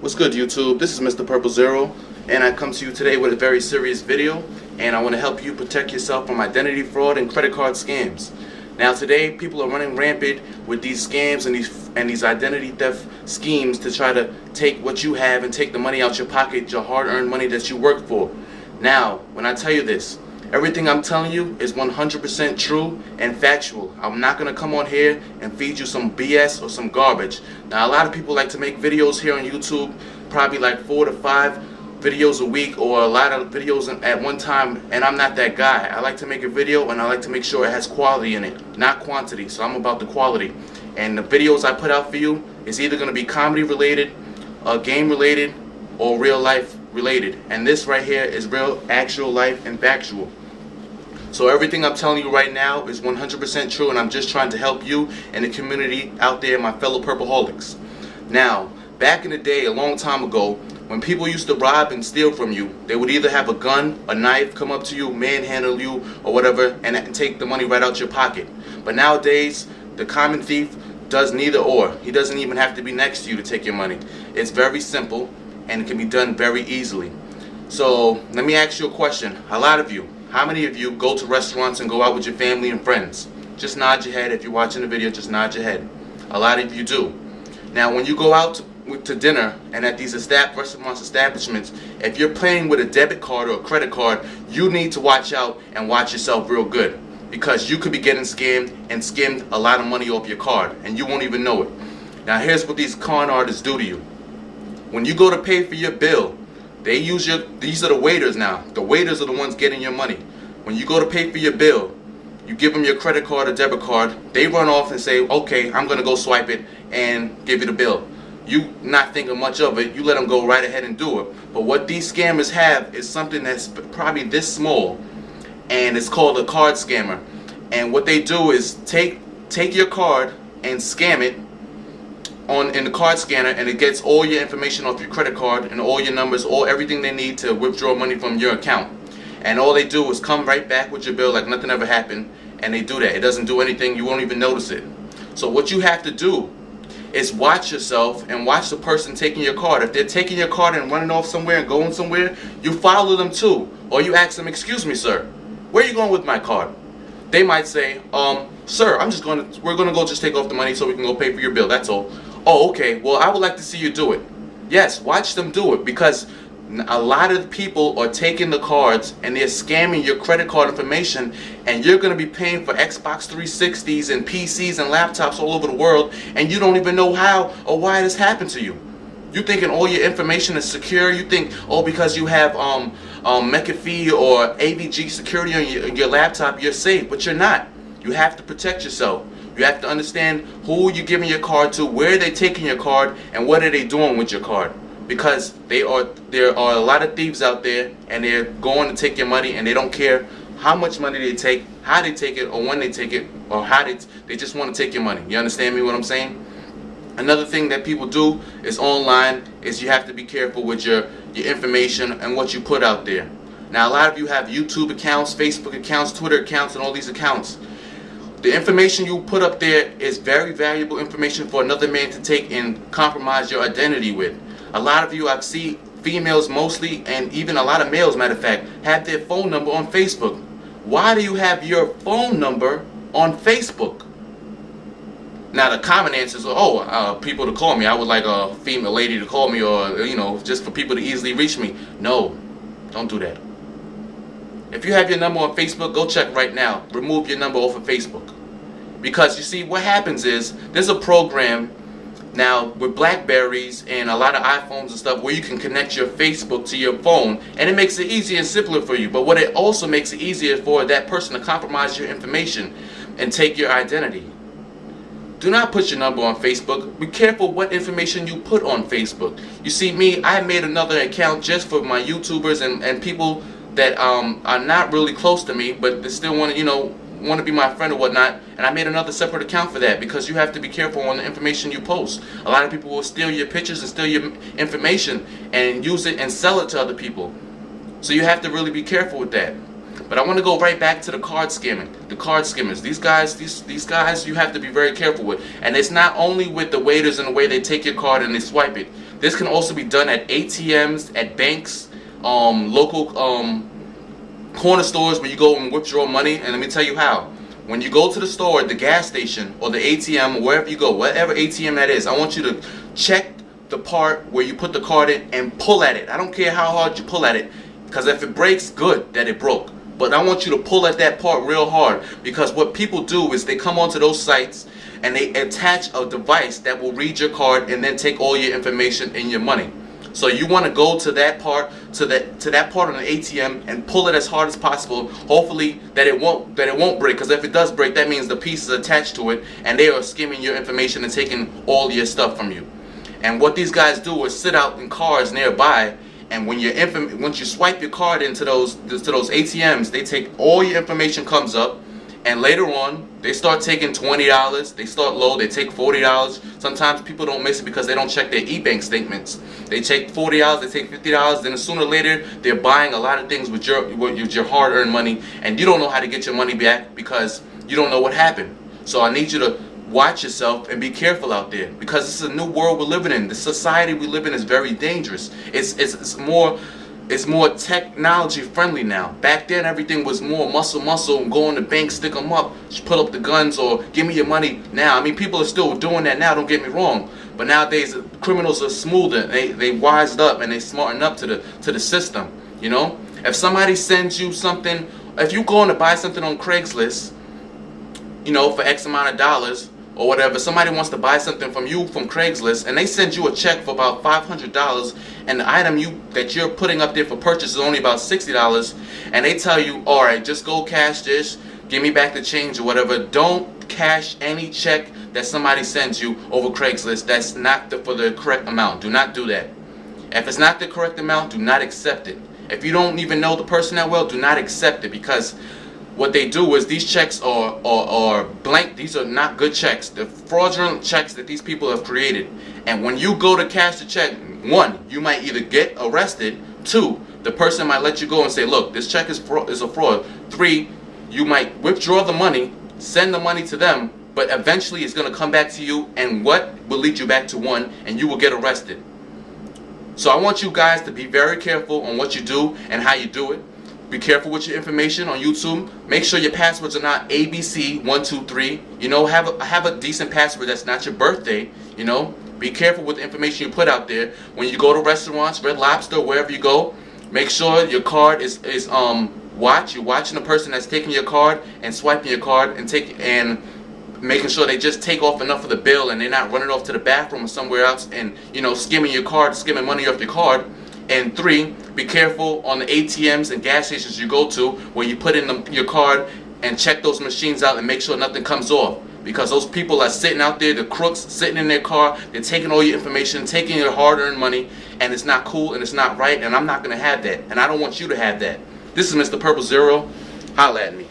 What's good, YouTube? This is Mr. Purple Zero, and I come to you today with a very serious video, and I want to help you protect yourself from identity fraud and credit card scams. Now today, people are running rampant with these scams and these identity theft schemes to try to take what you have and take the money out your pocket, your hard-earned money that you work for. Now, when I tell you this, everything I'm telling you is 100% true and factual. I'm not going to come on here and feed you some BS or some garbage. Now, a lot of people like to make videos here on YouTube, probably like 4 to 5 videos a week or a lot of videos at one time, and I'm not that guy. I like to make a video and I like to make sure it has quality in it, not quantity. So I'm about the quality. And the videos I put out for you is either going to be comedy related, game related, or real life related. And this right here is real, actual life and factual. So everything I'm telling you right now is 100% true, and I'm just trying to help you and the community out there, my fellow Purpleholics. Now, back in the day, a long time ago, when people used to rob and steal from you, they would either have a gun, a knife, come up to you, manhandle you, or whatever, and take the money right out your pocket. But nowadays, the common thief does neither or. He doesn't even have to be next to you to take your money. It's very simple, and it can be done very easily. So, let me ask you a question. A lot of you, how many of you go to restaurants and go out with your family and friends? Just nod your head. If you're watching the video, just nod your head. A lot of you do. Now, when you go out to dinner and at these restaurants establishments, if you're paying with a debit card or a credit card, you need to watch out and watch yourself real good, because you could be getting scammed and skimmed a lot of money off your card and you won't even know it. Now, here's what these con artists do to you. When you go to pay for your bill, these are the waiters now. The waiters are the ones getting your money. When you go to pay for your bill, you give them your credit card or debit card, they run off and say, okay, I'm going to go swipe it and give you the bill. You not thinking much of it, you let them go right ahead and do it. But what these scammers have is something that's probably this small, and it's called a card scammer. And what they do is take your card and scam it in the card scanner, and it gets all your information off your credit card and all your numbers, everything they need to withdraw money from your account. And all they do is come right back with your bill like nothing ever happened, and they do that. It doesn't do anything, you won't even notice it. So what you have to do is watch yourself and watch the person taking your card. If they're taking your card and running off somewhere and going somewhere, you follow them too. Or you ask them, excuse me, sir, where are you going with my card? They might say, sir, we're going to go just take off the money so we can go pay for your bill, that's all. Oh, okay, well, I would like to see you do it. Yes, watch them do it, because a lot of people are taking the cards and they're scamming your credit card information, and you're going to be paying for Xbox 360s and PCs and laptops all over the world, and you don't even know how or why this happened to you. You thinking all your information is secure. You think, oh, because you have McAfee or AVG security on your laptop, you're safe, but you're not. You have to protect yourself. You have to understand who you're giving your card to, where they're taking your card, and what are they doing with your card. Because there are a lot of thieves out there, and they're going to take your money, and they don't care how much money they take, how they take it, or when they take it, or how they just want to take your money. You understand me what I'm saying? Another thing that people do is online is you have to be careful with your information and what you put out there. Now, a lot of you have YouTube accounts, Facebook accounts, Twitter accounts, and all these accounts. The information you put up there is very valuable information for another man to take and compromise your identity with. A lot of you, I've seen females mostly, and even a lot of males, matter of fact, have their phone number on Facebook. Why do you have your phone number on Facebook? Now, the common answer is, people to call me. I would like a female lady to call me, or, just for people to easily reach me. No, don't do that. If you have your number on Facebook, go check right now. Remove your number off of Facebook. Because you see, what happens is, there's a program now with Blackberries and a lot of iPhones and stuff where you can connect your Facebook to your phone, and it makes it easier and simpler for you. But what it also makes it easier for that person to compromise your information and take your identity. Do not put your number on Facebook. Be careful what information you put on Facebook. You see, me, I made another account just for my YouTubers and people that are not really close to me, but they still want to be my friend or whatnot, and I made another separate account for that, because you have to be careful on the information you post. A lot of people will steal your pictures and steal your information and use it and sell it to other people. So you have to really be careful with that. But I want to go right back to the card skimming, the card skimmers. These guys you have to be very careful with. And it's not only with the waiters and the way they take your card and they swipe it. This can also be done at ATMs, at banks, local corner stores where you go and withdraw money. And let me tell you how. When you go to the store, the gas station, or the ATM, or wherever you go, whatever ATM that is, I want you to check the part where you put the card in and pull at it. I don't care how hard you pull at it, because if it breaks, good that it broke. But I want you to pull at that part real hard, because what people do is they come onto those sites and they attach a device that will read your card and then take all your information and your money. So you want to go to that part, to that part on the ATM, and pull it as hard as possible. Hopefully that it won't break, because if it does break, that means the piece is attached to it and they are skimming your information and taking all your stuff from you. And what these guys do is sit out in cars nearby, and when once you swipe your card into those ATMs, they take all your information, comes up, and later on they start taking $20. They start low, they take $40. Sometimes people don't miss it because they don't check their e-bank statements. They take $40, they take $50, then sooner or later they're buying a lot of things with your hard-earned money, and you don't know how to get your money back because you don't know what happened. So I need you to watch yourself and be careful out there, because this is a new world we're living in. The society we live in is very dangerous. It's more technology friendly now. Back then everything was more muscle, go in the bank, stick them up, put up the guns, or give me your money. Now, I mean, people are still doing that now, don't get me wrong, but nowadays criminals are smoother. They wised up and they smarten up to the system. You know, if somebody sends you something, if you going to buy something on Craigslist, you know, for X amount of dollars or whatever, somebody wants to buy something from you from Craigslist, and they send you a check for about $500, and the item that you're putting up there for purchase is only about $60, and they tell you, all right, just go cash this, give me back the change or whatever. Don't cash any check that somebody sends you over Craigslist that's not for the correct amount. Do not do that. If it's not the correct amount, do not accept it. If you don't even know the person that well, do not accept it, because what they do is these checks are blank. These are not good checks. They're fraudulent checks that these people have created. And when you go to cash the check, one, you might either get arrested. Two, the person might let you go and say, look, this check is a fraud. Three, you might withdraw the money, send the money to them, but eventually it's going to come back to you, and what will lead you back to one, and you will get arrested. So I want you guys to be very careful on what you do and how you do it. Be careful with your information on YouTube. Make sure your passwords are not ABC123. You know, have a decent password that's not your birthday. You know, be careful with the information you put out there. When you go to restaurants, Red Lobster, wherever you go, make sure your card is you're watching the person that's taking your card and swiping your card and making sure they just take off enough of the bill, and they're not running off to the bathroom or somewhere else and, you know, skimming your card, skimming money off your card. And three, be careful on the ATMs and gas stations you go to, where you put in your card and check those machines out and make sure nothing comes off. Because those people are sitting out there, the crooks sitting in their car, they're taking all your information, taking your hard-earned money, and it's not cool and it's not right, and I'm not going to have that. And I don't want you to have that. This is Mr. Purple Zero. Holla at me.